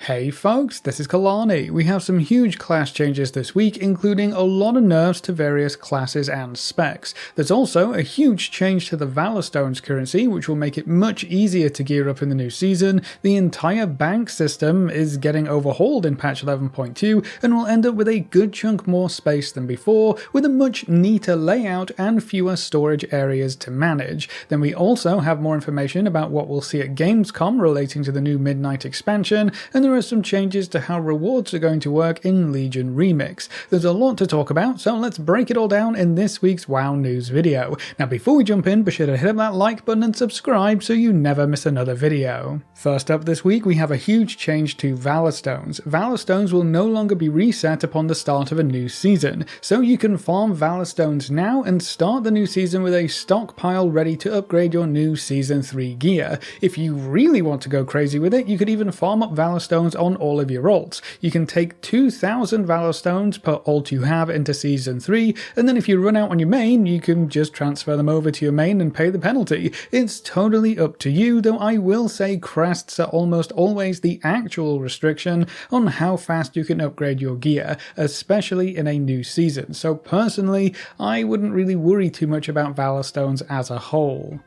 Hey folks, this is Kalani. We have some huge class changes this week, including a lot of nerfs to various classes and specs. There's also a huge change to the Valorstones currency, which will make it much easier to gear up in the new season. The entire bank system is getting overhauled in patch 11.2 and will end up with a good chunk more space than before, with a much neater layout and fewer storage areas to manage. Then we also have more information about what we'll see at Gamescom relating to the new Midnight expansion, and there are some changes to how rewards are going to work in Legion Remix. There's a lot to talk about, so let's break it all down in this week's WoW News video. Now before we jump in, be sure to hit up that like button and subscribe so you never miss another video. First up this week, we have a huge change to Valorstones. Valorstones will no longer be reset upon the start of a new season, so you can farm Valorstones now and start the new season with a stockpile ready to upgrade your new Season 3 gear. If you really want to go crazy with it, you could even farm up Valorstones on all of your alts. You can take 2,000 Valorstones per alt you have into Season 3, and then if you run out on your main, you can just transfer them over to your main and pay the penalty. It's totally up to you, though I will say crests are almost always the actual restriction on how fast you can upgrade your gear, especially in a new season. So personally, I wouldn't really worry too much about Valorstones as a whole.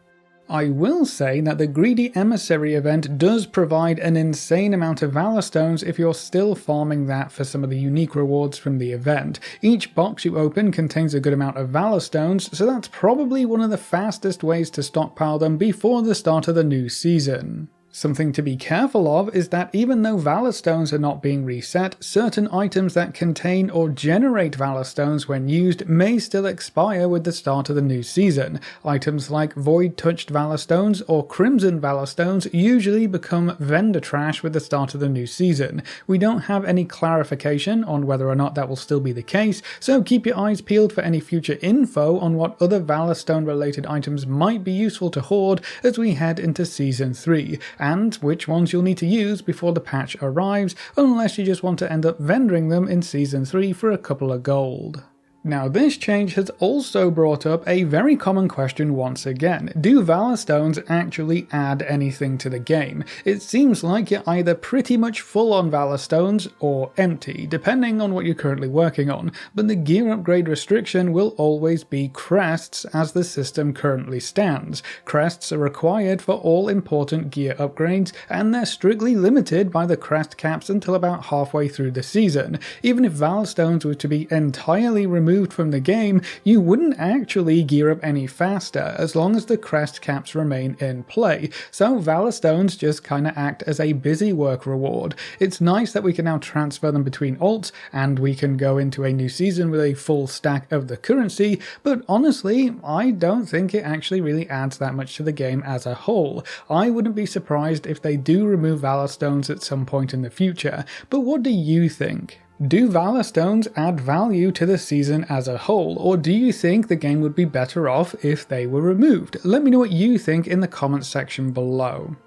I will say that the Greedy Emissary event does provide an insane amount of Valorstones if you're still farming that for some of the unique rewards from the event. Each box you open contains a good amount of Valorstones, so that's probably one of the fastest ways to stockpile them before the start of the new season. Something to be careful of is that even though Valorstones are not being reset, certain items that contain or generate Valorstones when used may still expire with the start of the new season. Items like Void-touched Valorstones or Crimson Valorstones usually become vendor trash with the start of the new season. We don't have any clarification on whether or not that will still be the case, so keep your eyes peeled for any future info on what other Valorstone related items might be useful to hoard as we head into Season 3. And which ones you'll need to use before the patch arrives, unless you just want to end up vendoring them in Season 3 for a couple of gold. Now this change has also brought up a very common question once again. Do Valorstones actually add anything to the game? It seems like you're either pretty much full on Valorstones or empty, depending on what you're currently working on, but the gear upgrade restriction will always be crests as the system currently stands. Crests are required for all important gear upgrades, and they're strictly limited by the crest caps until about halfway through the season. Even if Valorstones were to be entirely removed from the game, you wouldn't actually gear up any faster as long as the crest caps remain in play, so Valorstones just kinda act as a busy work reward. It's nice that we can now transfer them between alts and we can go into a new season with a full stack of the currency, but honestly, I don't think it actually really adds that much to the game as a whole. I wouldn't be surprised if they do remove Valorstones at some point in the future, but what do you think? Do Valorstones add value to the season as a whole, or do you think the game would be better off if they were removed? Let me know what you think in the comments section below.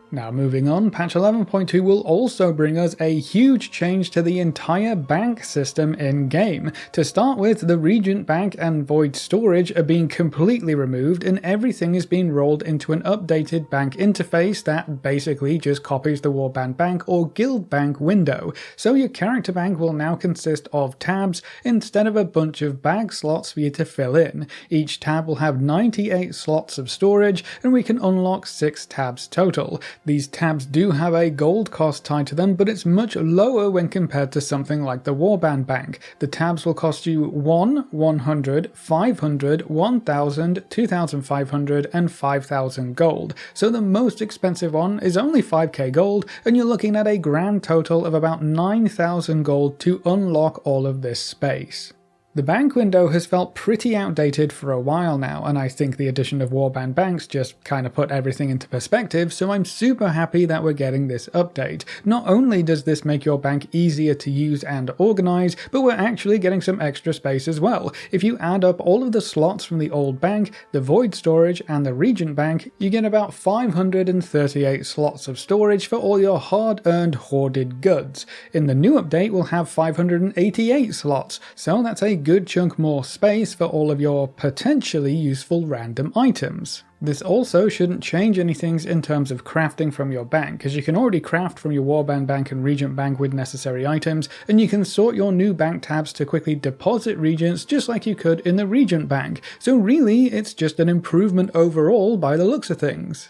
Now moving on, patch 11.2 will also bring us a huge change to the entire bank system in-game. To start with, the Regent Bank and Void Storage are being completely removed and everything is being rolled into an updated bank interface that basically just copies the Warband Bank or Guild Bank window. So your character bank will now consist of tabs instead of a bunch of bag slots for you to fill in. Each tab will have 98 slots of storage and we can unlock 6 tabs total. These tabs do have a gold cost tied to them, but it's much lower when compared to something like the Warband Bank. The tabs will cost you 1, 100, 500, 1000, 2500 and 5000 gold. So the most expensive one is only 5k gold and you're looking at a grand total of about 9000 gold to unlock all of this space. The bank window has felt pretty outdated for a while now, and I think the addition of Warband Banks just kinda put everything into perspective, so I'm super happy that we're getting this update. Not only does this make your bank easier to use and organize, but we're actually getting some extra space as well. If you add up all of the slots from the old bank, the Void Storage and the Regent Bank, you get about 538 slots of storage for all your hard-earned hoarded goods. In the new update, we'll have 588 slots, so that's a good chunk more space for all of your potentially useful random items. This also shouldn't change anything in terms of crafting from your bank, as you can already craft from your Warband bank and Regent bank with necessary items, and you can sort your new bank tabs to quickly deposit Regents just like you could in the Regent bank, so really it's just an improvement overall by the looks of things.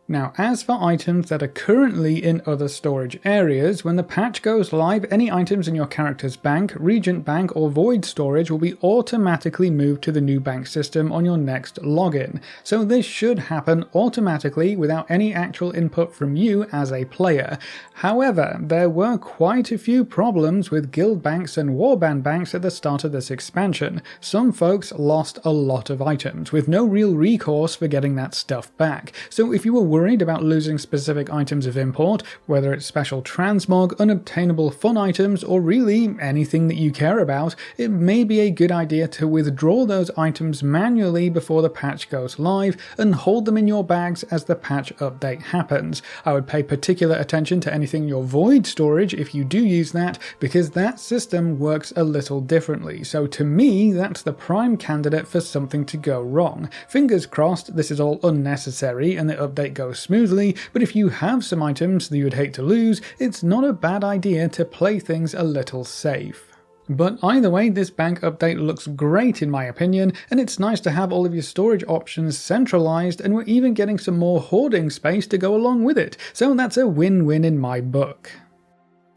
Now, as for items that are currently in other storage areas, when the patch goes live, any items in your character's bank, Regent bank, or Void storage will be automatically moved to the new bank system on your next login. So this should happen automatically without any actual input from you as a player. However, there were quite a few problems with guild banks and warband banks at the start of this expansion. Some folks lost a lot of items, with no real recourse for getting that stuff back. So if you were worried about losing specific items of import, whether it's special transmog, unobtainable fun items, or really anything that you care about, it may be a good idea to withdraw those items manually before the patch goes live and hold them in your bags as the patch update happens. I would pay particular attention to anything in your Void storage if you do use that, because that system works a little differently. So to me, that's the prime candidate for something to go wrong. Fingers crossed this is all unnecessary and the update goes smoothly, but if you have some items that you would hate to lose, it's not a bad idea to play things a little safe. But either way, this bank update looks great in my opinion, and it's nice to have all of your storage options centralized, and we're even getting some more hoarding space to go along with it, so that's a win-win in my book.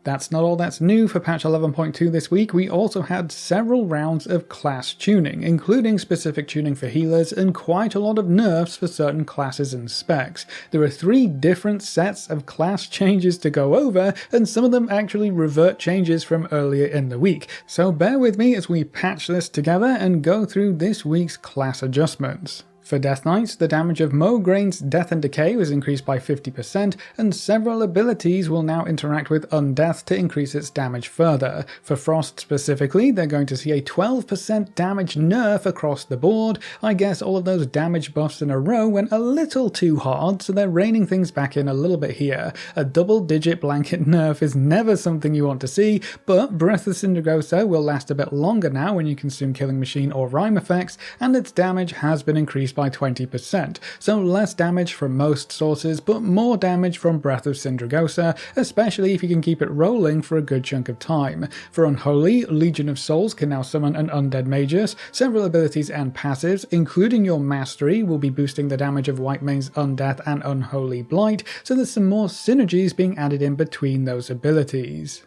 That's not all that's new for patch 11.2 this week. We also had several rounds of class tuning, including specific tuning for healers and quite a lot of nerfs for certain classes and specs. There are 3 different sets of class changes to go over, and some of them actually revert changes from earlier in the week. So bear with me as we patch this together and go through this week's class adjustments. For Death Knights, the damage of Mograin's Death and Decay was increased by 50%, and several abilities will now interact with Undeath to increase its damage further. For Frost specifically, they're going to see a 12% damage nerf across the board. I guess all of those damage buffs in a row went a little too hard, so they're reining things back in a little bit here. A double-digit blanket nerf is never something you want to see, but Breath of Sindragosa will last a bit longer now when you consume Killing Machine or Rhyme effects, and its damage has been increased by 20%, so less damage from most sources, but more damage from Breath of Sindragosa, especially if you can keep it rolling for a good chunk of time. For Unholy, Legion of Souls can now summon an Undead Magus. Several abilities and passives, including your Mastery, will be boosting the damage of Whitemane's Undeath and Unholy Blight, so there's some more synergies being added in between those abilities.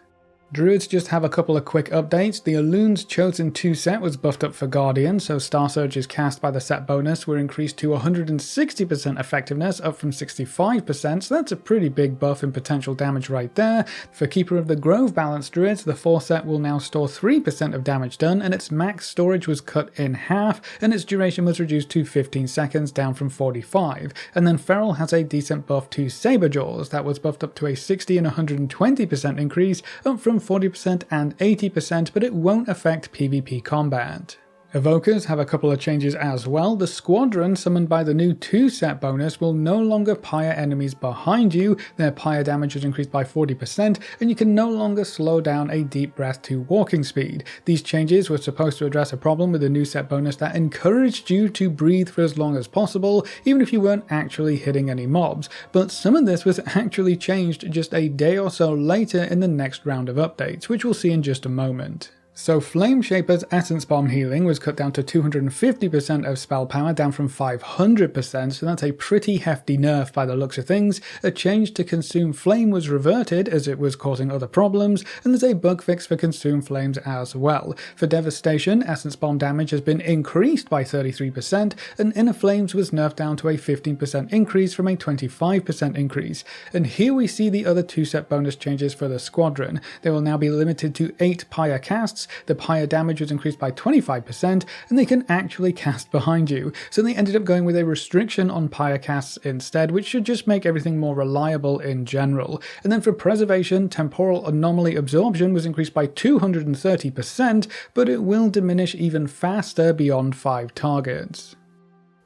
Druids just have a couple of quick updates. The Elun's Chosen 2 set was buffed up for Guardian, so Star Surges cast by the set bonus were increased to 160% effectiveness, up from 65%, so that's a pretty big buff in potential damage right there. For Keeper of the Grove balanced Druids, the 4 set will now store 3% of damage done, and its max storage was cut in half, and its duration was reduced to 15 seconds, down from 45. And then Feral has a decent buff to Saberjaws, that was buffed up to a 60 and 120% increase, up from 40% and 80%, but it won't affect PvP combat. Evokers have a couple of changes as well. The Squadron summoned by the new 2 set bonus will no longer pyre enemies behind you. Their pyre damage is increased by 40%, and you can no longer slow down a deep breath to walking speed. These changes were supposed to address a problem with the new set bonus that encouraged you to breathe for as long as possible, even if you weren't actually hitting any mobs. But some of this was actually changed just a day or so later in the next round of updates, which we'll see in just a moment. So Flameshaper's Essence Bomb healing was cut down to 250% of spell power, down from 500%, so that's a pretty hefty nerf by the looks of things. A change to Consume Flame was reverted as it was causing other problems, and there's a bug fix for Consume Flames as well. For Devastation, Essence Bomb damage has been increased by 33%, and Inner Flames was nerfed down to a 15% increase from a 25% increase. And here we see the other 2 set bonus changes for the Squadron. They will now be limited to 8 Pyre casts. The pyre damage was increased by 25%, and they can actually cast behind you, so they ended up going with a restriction on pyre casts instead, which should just make everything more reliable in general. And then for Preservation, Temporal Anomaly Absorption was increased by 230%, but it will diminish even faster beyond 5 targets.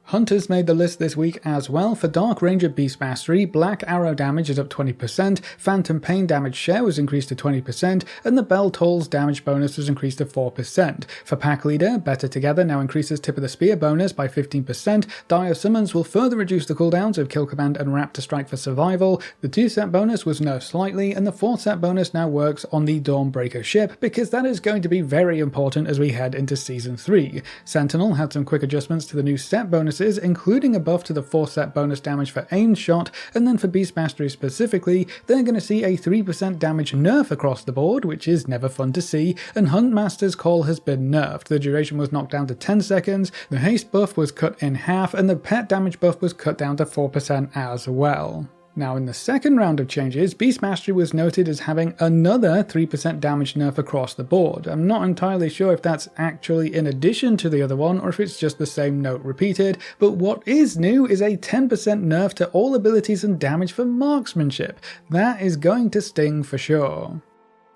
Hunters made the list this week as well. For Dark Ranger Beast Mastery, Black Arrow damage is up 20%, Phantom Pain damage share was increased to 20%, and the Bell Tolls damage bonus was increased to 4%. For Pack Leader, Better Together now increases Tip of the Spear bonus by 15%, Dire Summons will further reduce the cooldowns of Kill Command and Raptor Strike for survival, the 2-set bonus was nerfed slightly, and the 4-set bonus now works on the Dawnbreaker ship, because that is going to be very important as we head into Season 3. Sentinel had some quick adjustments to the new set bonuses, including a buff to the 4-set bonus damage for aim shot, and then for Beast Mastery specifically, they're going to see a 3% damage nerf across the board, which is never fun to see, and Huntmaster's Call has been nerfed. The duration was knocked down to 10 seconds, the haste buff was cut in half, and the pet damage buff was cut down to 4% as well. Now in the second round of changes, Beast Mastery was noted as having another 3% damage nerf across the board. I'm not entirely sure if that's actually in addition to the other one or if it's just the same note repeated, but what is new is a 10% nerf to all abilities and damage for marksmanship. That is going to sting for sure.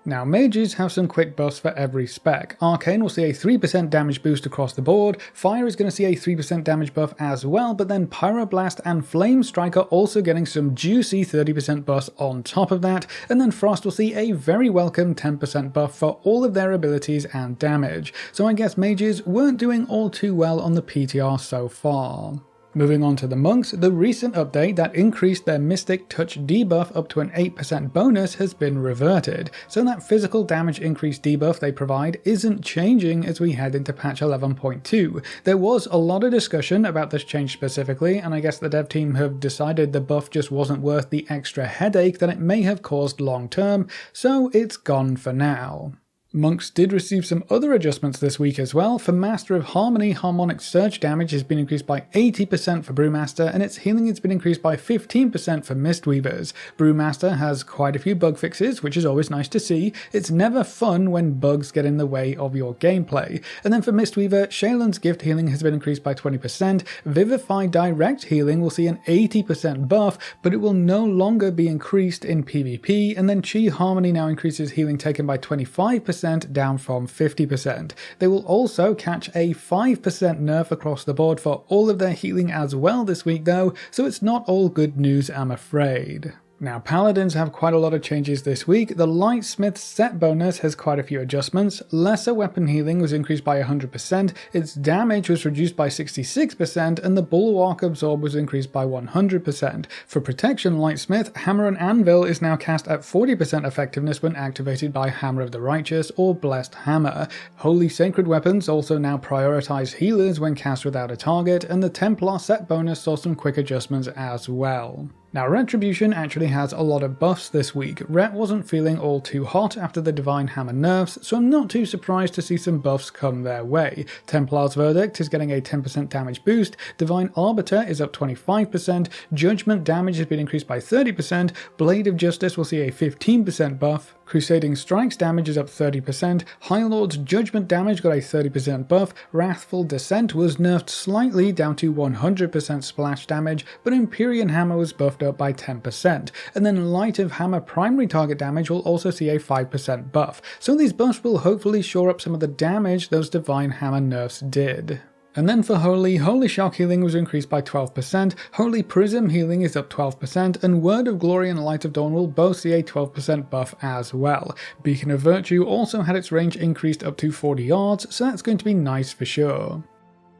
Now mages have some quick buffs for every spec. Arcane will see a 3% damage boost across the board, Fire is going to see a 3% damage buff as well, but then Pyroblast and Flame Strike are also getting some juicy 30% buffs on top of that, and then Frost will see a very welcome 10% buff for all of their abilities and damage. So I guess mages weren't doing all too well on the PTR so far. Moving on to the monks, the recent update that increased their Mystic Touch debuff up to an 8% bonus has been reverted, so that physical damage increase debuff they provide isn't changing as we head into patch 11.2. There was a lot of discussion about this change specifically, and I guess the dev team have decided the buff just wasn't worth the extra headache that it may have caused long term, so it's gone for now. Monks did receive some other adjustments this week as well. For Master of Harmony, Harmonic Surge damage has been increased by 80% for Brewmaster, and its healing has been increased by 15% for Mistweavers. Brewmaster has quite a few bug fixes, which is always nice to see. It's never fun when bugs get in the way of your gameplay. And then for Mistweaver, Shaylan's gift healing has been increased by 20%, Vivify Direct healing will see an 80% buff, but it will no longer be increased in PvP, and then Chi Harmony now increases healing taken by 25%, down from 50%. They will also catch a 5% nerf across the board for all of their healing as well this week though, so it's not all good news, I'm afraid. Now Paladins have quite a lot of changes this week. The Lightsmith set bonus has quite a few adjustments. Lesser weapon healing was increased by 100%, its damage was reduced by 66%, and the Bulwark Absorb was increased by 100%. For protection, Lightsmith, Hammer and Anvil is now cast at 40% effectiveness when activated by Hammer of the Righteous or Blessed Hammer. Holy Sacred Weapons also now prioritize healers when cast without a target, and the Templar set bonus saw some quick adjustments as well. Now Retribution actually has a lot of buffs this week. Ret wasn't feeling all too hot after the Divine Hammer nerfs, so I'm not too surprised to see some buffs come their way. Templar's Verdict is getting a 10% damage boost, Divine Arbiter is up 25%, Judgment damage has been increased by 30%, Blade of Justice will see a 15% buff, Crusading Strike's damage is up 30%, High Lord's Judgment damage got a 30% buff, Wrathful Descent was nerfed slightly down to 100% splash damage, but Empyrean Hammer was buffed up by 10%, and then Light of Hammer primary target damage will also see a 5% buff, so these buffs will hopefully shore up some of the damage those Divine Hammer nerfs did. And then for Holy Shock healing was increased by 12%, Holy Prism healing is up 12%, and Word of Glory and Light of Dawn will both see a 12% buff as well. Beacon of Virtue also had its range increased up to 40 yards, so that's going to be nice for sure.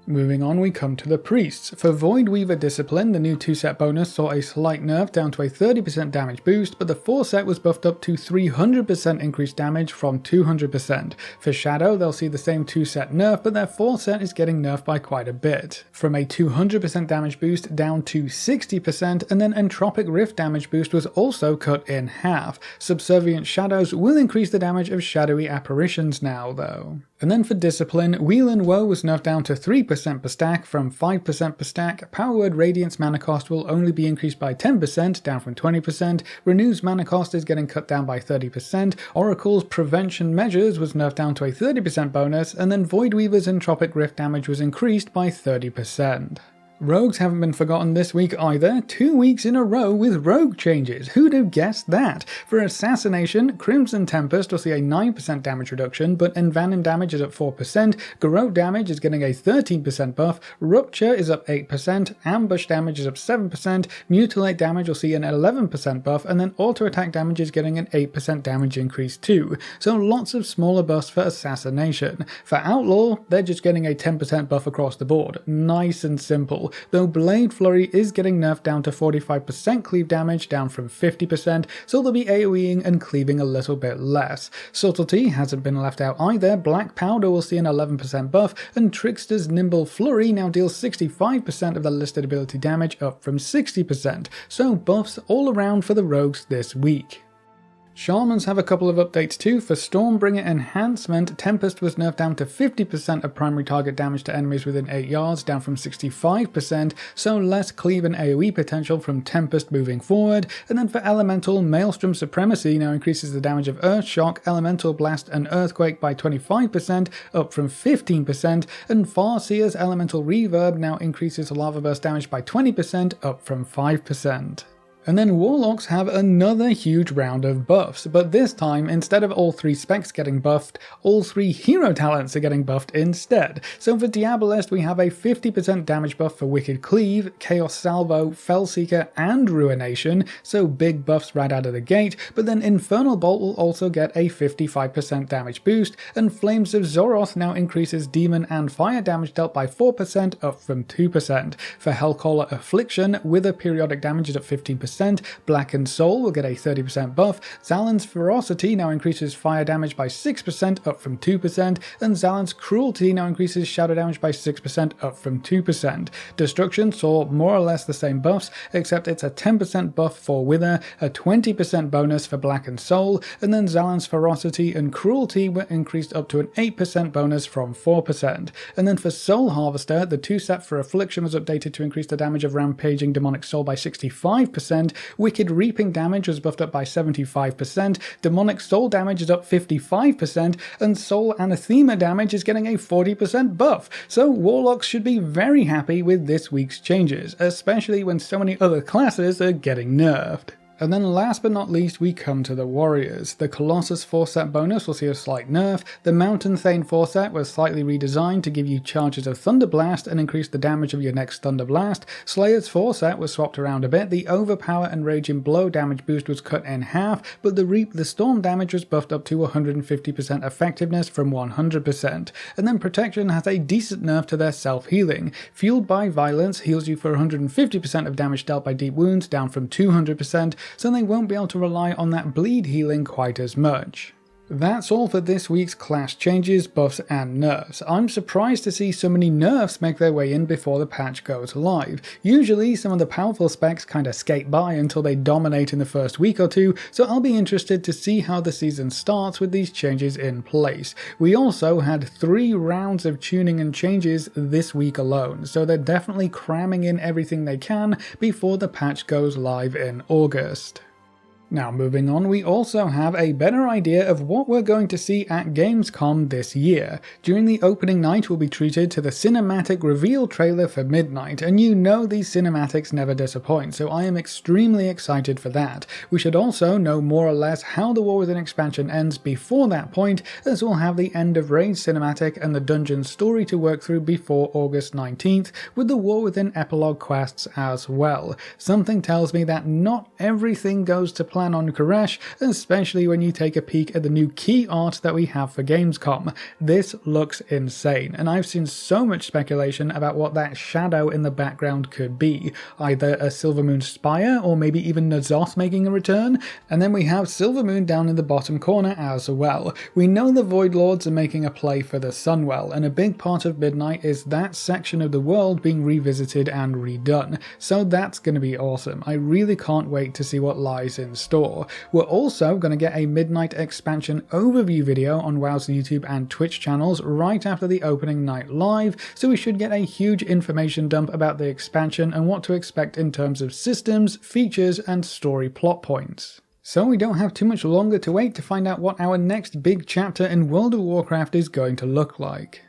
Moving on, we come to the priests. For Voidweaver Discipline, the new 2-set bonus saw a slight nerf down to a 30% damage boost, but the 4-set was buffed up to 300% increased damage from 200%. For Shadow, they'll see the same 2-set nerf, but their 4-set is getting nerfed by quite a bit. From a 200% damage boost down to 60%, and then Entropic Rift damage boost was also cut in half. Subservient Shadows will increase the damage of shadowy apparitions now, though. And then for Discipline, Wheel and Woe was nerfed down to 3% per stack from 5% per stack, Power Word Radiance mana cost will only be increased by 10%, down from 20%, Renew's mana cost is getting cut down by 30%, Oracle's Prevention Measures was nerfed down to a 30% bonus, and then Voidweaver's Entropic Rift damage was increased by 30%. Rogues haven't been forgotten this week either, 2 weeks in a row with rogue changes. Who'd have guessed that? For Assassination, Crimson Tempest will see a 9% damage reduction, but Envenom damage is up 4%, Garrote damage is getting a 13% buff, Rupture is up 8%, Ambush damage is up 7%, Mutilate damage will see an 11% buff, and then Auto Attack damage is getting an 8% damage increase too. So lots of smaller buffs for Assassination. For Outlaw, they're just getting a 10% buff across the board. Nice and simple. Though Blade Flurry is getting nerfed down to 45% cleave damage, down from 50%, so they'll be AoEing and cleaving a little bit less. Subtlety hasn't been left out either. Black Powder will see an 11% buff, and Trickster's Nimble Flurry now deals 65% of the listed ability damage, up from 60%, so buffs all around for the rogues this week. Shamans have a couple of updates too. For Stormbringer Enhancement, Tempest was nerfed down to 50% of primary target damage to enemies within 8 yards, down from 65%, so less cleave and AoE potential from Tempest moving forward. And then for Elemental, Maelstrom Supremacy now increases the damage of Earth Shock, Elemental Blast and Earthquake by 25%, up from 15%, and Farseer's Elemental Reverb now increases Lava Burst damage by 20%, up from 5%. And then Warlocks have another huge round of buffs, but this time, instead of all 3 specs getting buffed, all 3 hero talents are getting buffed instead. So for Diabolist, we have a 50% damage buff for Wicked Cleave, Chaos Salvo, Fellseeker, and Ruination, so big buffs right out of the gate, but then Infernal Bolt will also get a 55% damage boost, and Flames of Zoroth now increases Demon and Fire damage dealt by 4%, up from 2%. For Hellcaller Affliction, Wither periodic damage is at 15%, Blackened Soul will get a 30% buff, Zalan's Ferocity now increases fire damage by 6%, up from 2%, and Zalan's Cruelty now increases shadow damage by 6%, up from 2%. Destruction saw more or less the same buffs, except it's a 10% buff for Wither, a 20% bonus for Blackened Soul, and then Zalan's Ferocity and Cruelty were increased up to an 8% bonus from 4%. And then for Soul Harvester, the 2-set for Affliction was updated to increase the damage of Rampaging Demonic Soul by 65%, Wicked Reaping damage was buffed up by 75%, Demonic Soul damage is up 55%, and Soul Anathema damage is getting a 40% buff, so Warlocks should be very happy with this week's changes, especially when so many other classes are getting nerfed. And then last but not least, we come to the Warriors. The Colossus 4-set bonus will see a slight nerf, the Mountain Thane 4-set was slightly redesigned to give you charges of Thunder Blast and increase the damage of your next Thunder Blast, Slayer's 4-set was swapped around a bit, the Overpower and Raging Blow damage boost was cut in half, but the Reap the Storm damage was buffed up to 150% effectiveness from 100%. And then Protection has a decent nerf to their self-healing. Fueled by Violence heals you for 150% of damage dealt by deep wounds, down from 200%, so they won't be able to rely on that bleed healing quite as much. That's all for this week's class changes, buffs and nerfs. I'm surprised to see so many nerfs make their way in before the patch goes live. Usually some of the powerful specs kinda skate by until they dominate in the first week or two, so I'll be interested to see how the season starts with these changes in place. We also had 3 rounds of tuning and changes this week alone, so they're definitely cramming in everything they can before the patch goes live in August. Now moving on, we also have a better idea of what we're going to see at Gamescom this year. During the opening night we'll be treated to the cinematic reveal trailer for Midnight, and you know these cinematics never disappoint, so I am extremely excited for that. We should also know more or less how the War Within expansion ends before that point, as we'll have the End of Rage cinematic and the dungeon story to work through before August 19th, with the War Within epilogue quests as well. Something tells me that not everything goes to plan on Koresh, especially when you take a peek at the new key art that we have for Gamescom. This looks insane, and I've seen so much speculation about what that shadow in the background could be. Either a Silvermoon Spire, or maybe even N'Zoth making a return, and then we have Silvermoon down in the bottom corner as well. We know the Void Lords are making a play for the Sunwell, and a big part of Midnight is that section of the world being revisited and redone, so that's going to be awesome. I really can't wait to see what lies in store. We're also going to get a Midnight expansion overview video on WoW's YouTube and Twitch channels right after the opening night live, so we should get a huge information dump about the expansion and what to expect in terms of systems, features, and story plot points. So we don't have too much longer to wait to find out what our next big chapter in World of Warcraft is going to look like.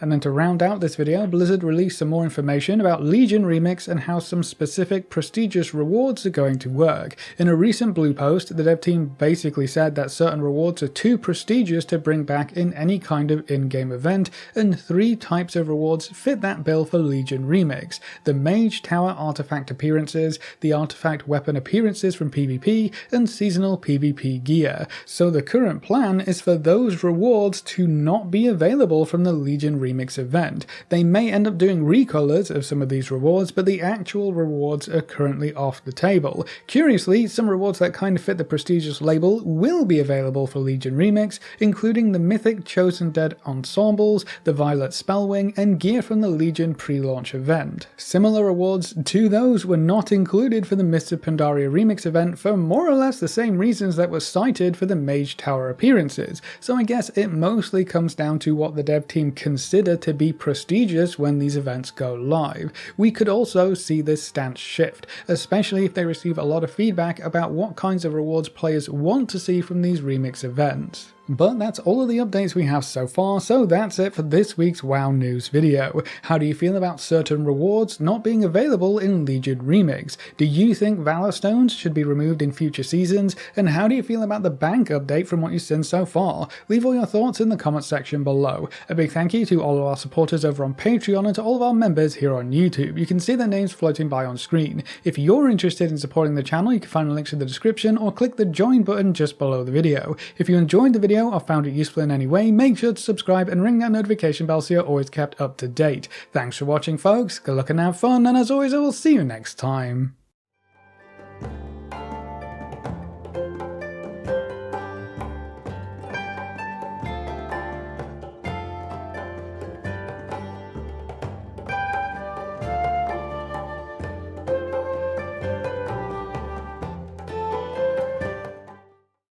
And then to round out this video, Blizzard released some more information about Legion Remix and how some specific prestigious rewards are going to work. In a recent blue post, the dev team basically said that certain rewards are too prestigious to bring back in any kind of in-game event, and 3 types of rewards fit that bill for Legion Remix: the Mage Tower artifact appearances, the artifact weapon appearances from PvP, and seasonal PvP gear. So the current plan is for those rewards to not be available from the Legion Remix event. They may end up doing recolors of some of these rewards, but the actual rewards are currently off the table. Curiously, some rewards that kind of fit the prestigious label will be available for Legion Remix, including the Mythic Chosen Dead ensembles, the Violet Spellwing, and gear from the Legion pre-launch event. Similar rewards to those were not included for the Mists of Pandaria Remix event for more or less the same reasons that were cited for the Mage Tower appearances, so I guess it mostly comes down to what the dev team consider to be prestigious when these events go live. We could also see this stance shift, especially if they receive a lot of feedback about what kinds of rewards players want to see from these remix events. But that's all of the updates we have so far, so that's it for this week's WoW News video. How do you feel about certain rewards not being available in Legion Remix? Do you think Valorstones should be removed in future seasons? And how do you feel about the bank update from what you've seen so far? Leave all your thoughts in the comments section below. A big thank you to all of our supporters over on Patreon and to all of our members here on YouTube. You can see their names floating by on screen. If you're interested in supporting the channel, you can find the links in the description or click the join button just below the video. If you enjoyed the video or found it useful in any way, make sure to subscribe and ring that notification bell so you're always kept up to date. Thanks for watching, folks. Good luck and have fun, and as always, I will see you next time.